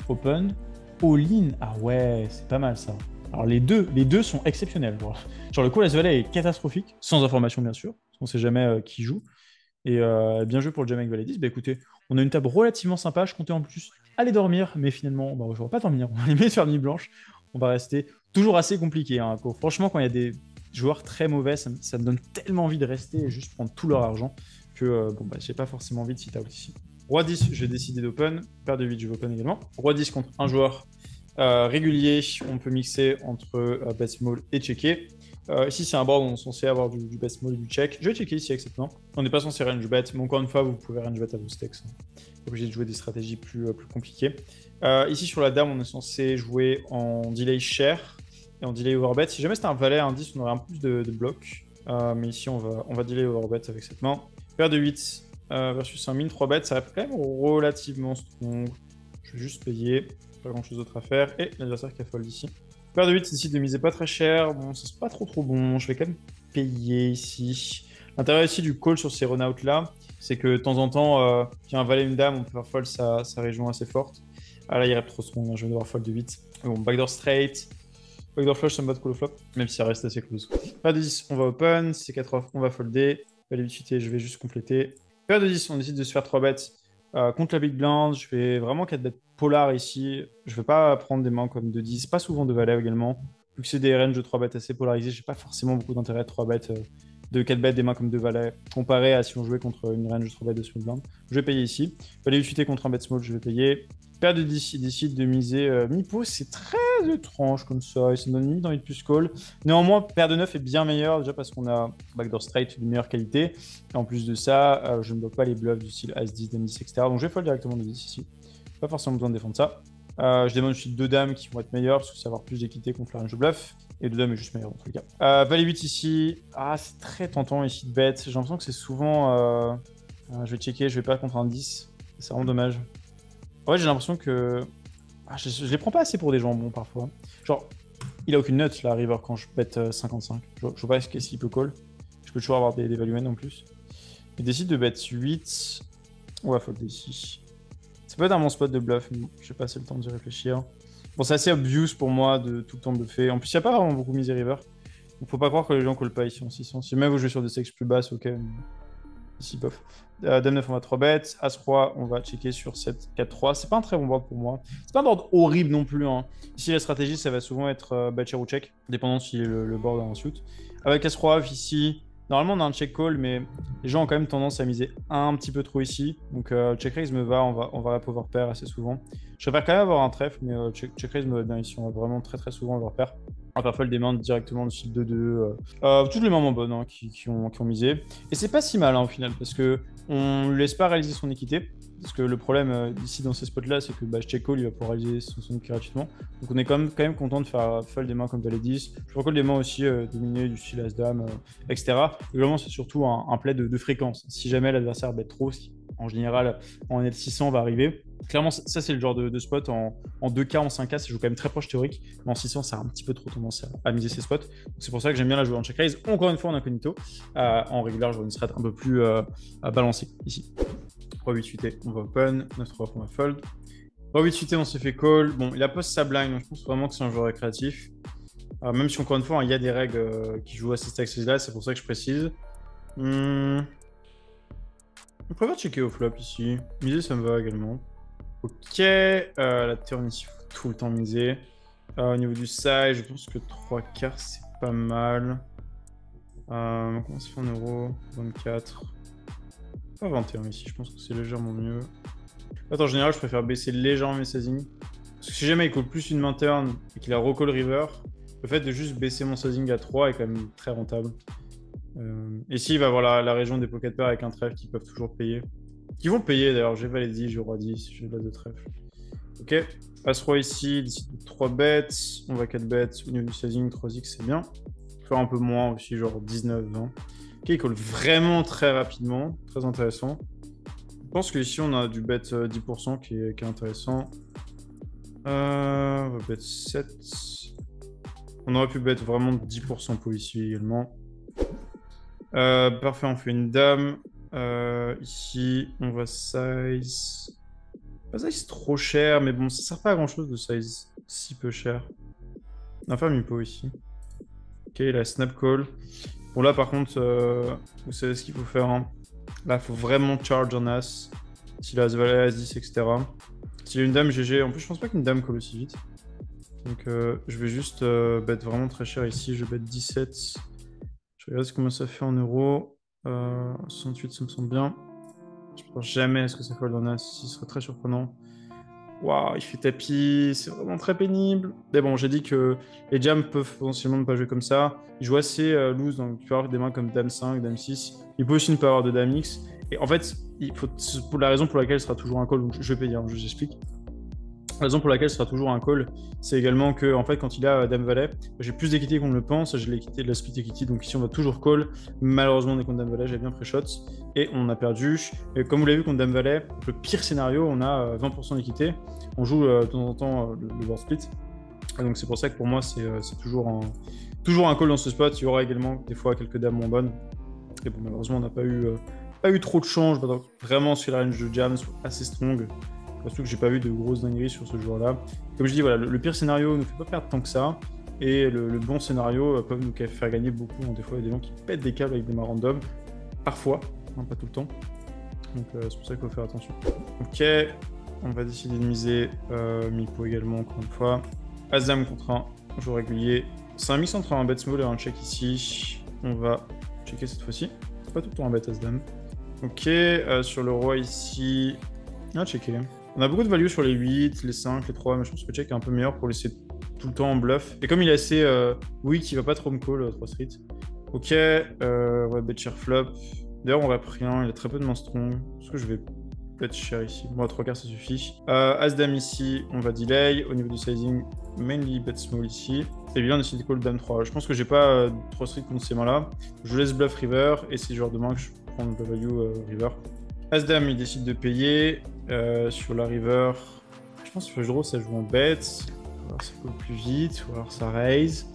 Open, all-in. Ah ouais, c'est pas mal ça. Alors les deux sont exceptionnels. Genre le coup As Valet est catastrophique, sans information bien sûr, parce qu'on sait jamais qui joue. Et bien joué pour le jam avec Valet 10. Bah écoutez, on a une table relativement sympa. Je comptais en plus aller dormir, mais finalement, bah, je ne vais pas dormir. On va aller faire nuit blanche. On va rester toujours assez compliqué. Hein. Franchement, quand il y a des joueurs très mauvais, ça me donne tellement envie de rester et juste prendre tout leur argent que bon, bah, j'ai pas forcément envie de sit out ici. Roi 10, je vais décider d'open. Paire de 8, je vais open également. Roi 10 contre un joueur régulier. On peut mixer entre bet small et checker. Ici, c'est un board où on est censé avoir du bet small et du check. Je vais checker ici avec cette main. On n'est pas censé range bet, mais encore une fois, vous pouvez range bet à vos stakes. Pas obligé de jouer des stratégies plus compliquées. Ici, sur la dame, on est censé jouer en delay cher et en delay overbet. Si jamais c'était un valet, un 10, on aurait un peu plus de blocs. Mais ici, on va delay overbet avec cette main. Paire de 8 versus un min 3 bet, ça reste quand même relativement strong. Je vais juste payer. Pas grand chose d'autre à faire. Et l'adversaire qui a fold ici. Paire de 8, ici, de miser pas très cher. Bon, c'est pas trop bon. Je vais quand même payer ici. L'intérêt ici du call sur ces run-out là, c'est que de temps en temps, il y a un valet, une dame, on peut faire fold sa région assez forte. Ah là, il reste trop strong, hein. Je vais devoir fold de 8. Bon, backdoor straight. Backdoor flush, ça me bat de call flop, même si ça reste assez close. Paire de 10, on va open. Si c'est 4 off, on va folder. Valet 8 suité, je vais juste compléter. Paire de 10, on décide de se faire 3 bêtes. Contre la big blind, je vais vraiment 4 bêtes polar ici. Je vais pas prendre des mains comme de 10, pas souvent de valet également. Vu que c'est des ranges de 3 bêtes assez polarisés, j'ai pas forcément beaucoup d'intérêt à 3 bêtes de 4 bêtes, des mains comme de valet, comparé à si on jouait contre une range de 3 bêtes de small blind. Je vais payer ici. Valet 8 contre un bet small, je vais payer. Paire de 10, il décide de miser mi-pot, c'est très étrange comme ça, il se donne limite envie de plus call. Néanmoins, paire de 9 est bien meilleure, déjà parce qu'on a backdoor straight de meilleure qualité. Et en plus de ça, je ne bloque pas les bluffs du style As-10, Dame-10, etc. Donc je vais fold directement de 10 ici. Pas forcément besoin de défendre ça. Je demande ensuite 2 dames qui vont être meilleures, parce que ça va avoir plus d'équité contre la range de bluff. Et 2 dames est juste meilleure dans tous les cas. Valet 8 ici. Ah, c'est très tentant ici de bet. J'ai l'impression que c'est souvent... je vais checker, je vais pas contre un 10. C'est vraiment dommage. Ouais, j'ai l'impression que... je les prends pas assez pour des jambons parfois. Genre, il a aucune note là, River, quand je bet 55. Je vois pas qu'est-ce qu'il peut call. Je peux toujours avoir des value en plus. Il décide de bet 8. On va folder ici. Ça peut être un bon spot de bluff, mais je vais passer le temps d'y réfléchir. Bon, c'est assez obvious pour moi de tout le temps bluffer. En plus, il n'y a pas vraiment beaucoup misé River. Donc, faut pas croire que les gens call pas ici en 600. Si même vous jouez sur des sexes plus basses, ok. Ici, bof. Dame 9, on va 3 bêtes. As-Roi, on va checker sur 7, 4, 3. C'est pas un très bon board pour moi. C'est pas un board horrible non plus. Hein. Ici, la stratégie, ça va souvent être bet cher ou check, dépendant si le board a un suit. Avec As-Roi ici, normalement, on a un check call, mais les gens ont quand même tendance à miser un petit peu trop ici. Donc, check raise me va. On va power pair assez souvent. Je préfère quand même avoir un trèfle, mais check raise me va bien ici. On va vraiment très souvent avoir pair. On va fold des mains directement de style 2-2. Toutes les mains bonnes hein, qui ont misé. Et c'est pas si mal hein, au final, parce que on lui laisse pas réaliser son équité. Parce que le problème ici dans ces spots-là, c'est que je check call, il va pouvoir réaliser son équité gratuitement. Donc on est quand même content de faire fold des mains comme Valet 10. Je recall des mains aussi dominées du style As-Dame, etc. Et vraiment, c'est surtout un play de fréquence. Si jamais l'adversaire bet trop, ce qui en général en L600 va arriver. Clairement, ça c'est le genre de spot en 2K, en 5K, ça joue quand même très proche théorique. Mais en 600, ça a un petit peu trop tendance à miser ces spots. C'est pour ça que j'aime bien la jouer en check raise. Encore une fois en incognito. En régulier, j'aurais une strat un peu plus balancée ici. Roi 8 suité, on va open. 9 3 on va fold. Roi 8 suité, on se fait call. Bon, il a post sa blind, donc je pense vraiment que c'est un joueur récréatif. Même si, encore une fois, il y a des règles qui jouent à ces taxes-là, c'est pour ça que je précise. On préfère checker au flop ici. Miser, ça me va également. Ok, la turn ici, faut tout le temps miser. Au niveau du size, je pense que 3 quarts, c'est pas mal. Comment ça fait en euros? 24. Pas 21 ici, je pense que c'est légèrement mieux. En général, je préfère baisser légèrement mes sizing. Parce que si jamais il call plus une main turn et qu'il a recall river, le fait de juste baisser mon sizing à 3 est quand même très rentable. Ici, il va avoir la région des pocket pairs avec un trèfle qui peuvent toujours payer. Qui vont payer d'ailleurs, j'ai valet 10, j'ai roi 10, j'ai l'as de trèfle. Ok, As-Roi ici, décide de 3 bêtes, on va 4 bêtes, au niveau du sizing, 3x c'est bien. Faire un peu moins aussi, genre 19, 20. Ok, il call vraiment très rapidement, très intéressant. Je pense qu'ici on a du bet 10% qui est intéressant. On va bet 7. On aurait pu bet vraiment 10% pour ici également. Parfait, on fait une dame. Ici, on va size. Pas size trop cher, mais bon, ça sert pas à grand chose de size si peu cher. On va faire Mipo ici. Ok, la snap call. Bon, là par contre, vous savez ce qu'il faut faire. Hein. Là, il faut vraiment charge en as. S'il a as valet, as 10, etc. S'il a une dame GG, en plus, je pense pas qu'une dame colle aussi vite. Donc, je vais juste bet vraiment très cher ici. Je bet 17. Je regarde combien ça fait en euros. 68, ça me semble bien. Je pense jamais à ce que ça fold en as. Ce serait très surprenant. Waouh, il fait tapis, c'est vraiment très pénible. Mais bon, j'ai dit que les jams peuvent potentiellement ne pas jouer comme ça. Il joue assez loose, donc tu peux avoir des mains comme Dame 5, Dame 6. Il peut aussi ne pas avoir de Dame X. Et en fait, pour la raison pour laquelle ce sera toujours un call, donc je vais payer, je vous explique. La raison pour laquelle ce sera toujours un call, c'est également que en fait, quand il a Dame Valet, j'ai plus d'équité qu'on ne le pense. J'ai l'équité de la split equity, donc ici on va toujours call. Malheureusement, on est contre Dame Valet, j'ai bien pré-shot et on a perdu. Et comme vous l'avez vu contre Dame Valet, le pire scénario, on a 20% d'équité. On joue de temps en temps le board split. Et donc c'est pour ça que pour moi, c'est toujours un call dans ce spot. Il y aura également des fois quelques dames moins bonnes. Et bon, malheureusement, on n'a pas eu trop de change. Vraiment, sur la range de jams assez strong. Surtout que j'ai pas vu de grosses dingueries sur ce joueur-là. Comme je dis, voilà, le pire scénario ne nous fait pas perdre tant que ça. Et le bon scénario peut nous faire gagner beaucoup. Des fois, il y a des gens qui pètent des câbles avec des mains random. Parfois, hein, pas tout le temps. Donc c'est pour ça qu'il faut faire attention. Ok, on va décider de miser Mipo également, encore une fois. As-Dame contre un joueur régulier. C'est un mix entre un bet small et un check ici. On va checker cette fois-ci. C'est pas tout le temps un bet As-Dame. Ok, sur le roi ici. Ah, checker. On a beaucoup de value sur les 8, les 5, les 3, mais je pense que check est un peu meilleur pour laisser tout le temps en bluff. Et comme il est assez weak, il va pas trop me call 3 street. Ok, on va bet cher flop. D'ailleurs, on va rien, il a très peu de mains strong. Est-ce que je vais bet cher ici? Bon, 3 quarts, ça suffit. As-Dame ici, on va delay. Au niveau du sizing, mainly bet small ici. Et bien, on décide de call Dame 3. Je pense que j'ai pas 3 street contre ces mains-là. Je laisse bluff river, et c'est le genre de main que je prends le value river. As-Dame, il décide de payer. Sur la river, je pense que le draw ça joue en bet. Ou alors ça colle plus vite, ou alors ça raise.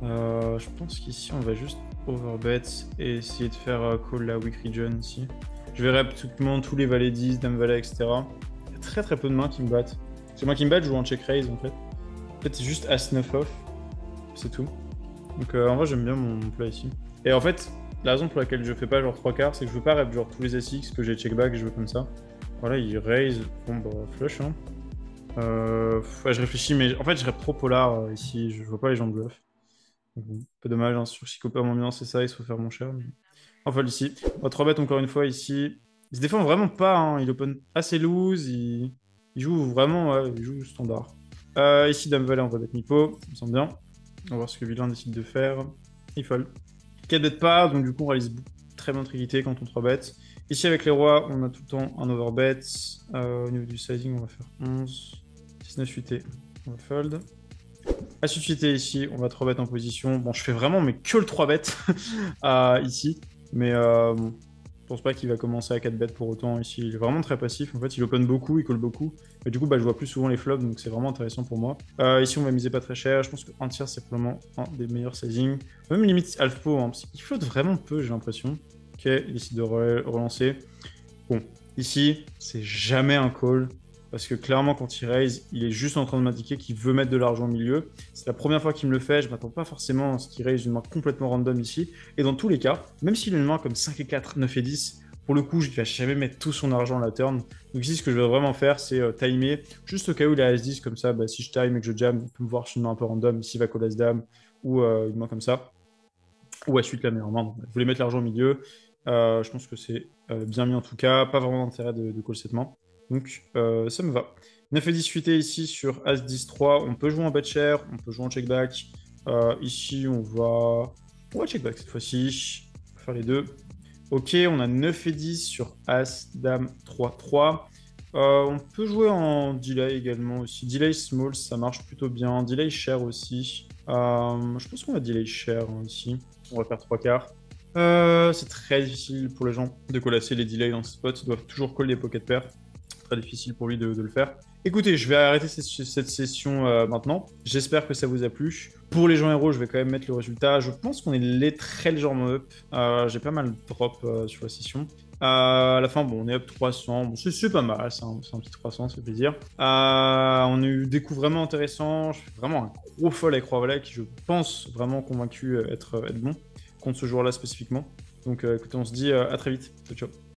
Je pense qu'ici on va juste overbet et essayer de faire call la weak region ici. Je verrai absolument tous les valets 10, dame valet, etc. Il y a très peu de mains qui me battent. C'est moi qui me battent, je joue en check raise en fait. En fait, c'est juste as 9 off, c'est tout. Donc en vrai, j'aime bien mon play ici. Et en fait, la raison pour laquelle je fais pas genre 3 quarts, c'est que je veux pas rep genre tous les SX que j'ai check back et je veux comme ça. Voilà, il raise. Bon, bah, flush. Hein. Ouais, je réfléchis, mais en fait, je rep trop polar ici. Je vois pas les gens de bluff. Donc, bon, un peu dommage. Hein. Sur Chicopa, mon bien, c'est ça. Il se faut faire mon cher. Mais... Enfin, ici. On va 3 bet encore une fois ici. Il se défend vraiment pas. Hein. Il open assez loose. Il joue vraiment. Ouais, il joue standard. Ici, Dame Valet, on va bet Mipo. Ça me semble bien. On va voir ce que Villain décide de faire. Il fold. 4 bet pas. Donc, du coup, on réalise très bien triquité quand on 3 bet. Ici, avec les rois, on a tout le temps un overbet. Au niveau du sizing, on va faire 11. 19 8 on va fold. À suite ici, on va 3 bet en position. Bon, je fais vraiment mais que le 3 bet ici. Mais bon, je pense pas qu'il va commencer à 4 bet pour autant. Ici, il est vraiment très passif. En fait, il open beaucoup, il call beaucoup. Et du coup, bah, je vois plus souvent les flops, donc c'est vraiment intéressant pour moi. Ici, on va miser pas très cher. Je pense qu'un tiers, c'est probablement un des meilleurs sizing. Même limite half pot, hein, parce qu'il flotte vraiment peu, j'ai l'impression. Ok, il décide de relancer. Bon, ici, c'est jamais un call. parce que clairement, quand il raise, il est juste en train de m'indiquer qu'il veut mettre de l'argent au milieu. C'est la première fois qu'il me le fait, je m'attends pas forcément à ce qu'il raise une main complètement random ici. Et dans tous les cas, même s'il a une main comme 5 et 4, 9 et 10, pour le coup, je ne vais jamais mettre tout son argent à la turn. Donc ici, ce que je vais vraiment faire, c'est timer, juste au cas où il a As-10, comme ça, bah, si je time et que je jam, il peut me voir sur une main un peu random, ici il va call As-Dame, ou une main comme ça, ou As-8 la meilleure main. Donc, je voulais mettre l'argent au milieu. Je pense que c'est bien mis en tout cas, pas vraiment d'intérêt de call cette main. Donc ça me va. 9 et 10 suité ici sur As-10-3, on peut jouer en bet share, on peut jouer en check-back. Ici, on va check-back cette fois-ci, on va faire les deux. Ok, on a 9 et 10 sur As, Dame, 3-3. On peut jouer en delay également aussi. Delay small, ça marche plutôt bien. Delay share aussi. Je pense qu'on va delay share ici. On va faire 3 quarts. C'est très difficile pour les gens de colasser les delays dans ce spot. Ils doivent toujours call les pocket pairs. Très difficile pour lui de le faire. Écoutez, je vais arrêter cette session maintenant. J'espère que ça vous a plu. Pour les gens héros, je vais quand même mettre le résultat. Je pense qu'on est très légèrement up. J'ai pas mal de drop sur la session. À la fin, bon, on est up 300. Bon, c'est pas mal, c'est un petit 300, ça fait plaisir. On a eu des coups vraiment intéressants. Je fais vraiment un gros fold avec Roi Valet qui, je pense, vraiment convaincu être bon contre ce joueur-là spécifiquement. Donc écoutez, on se dit à très vite. Ciao, ciao.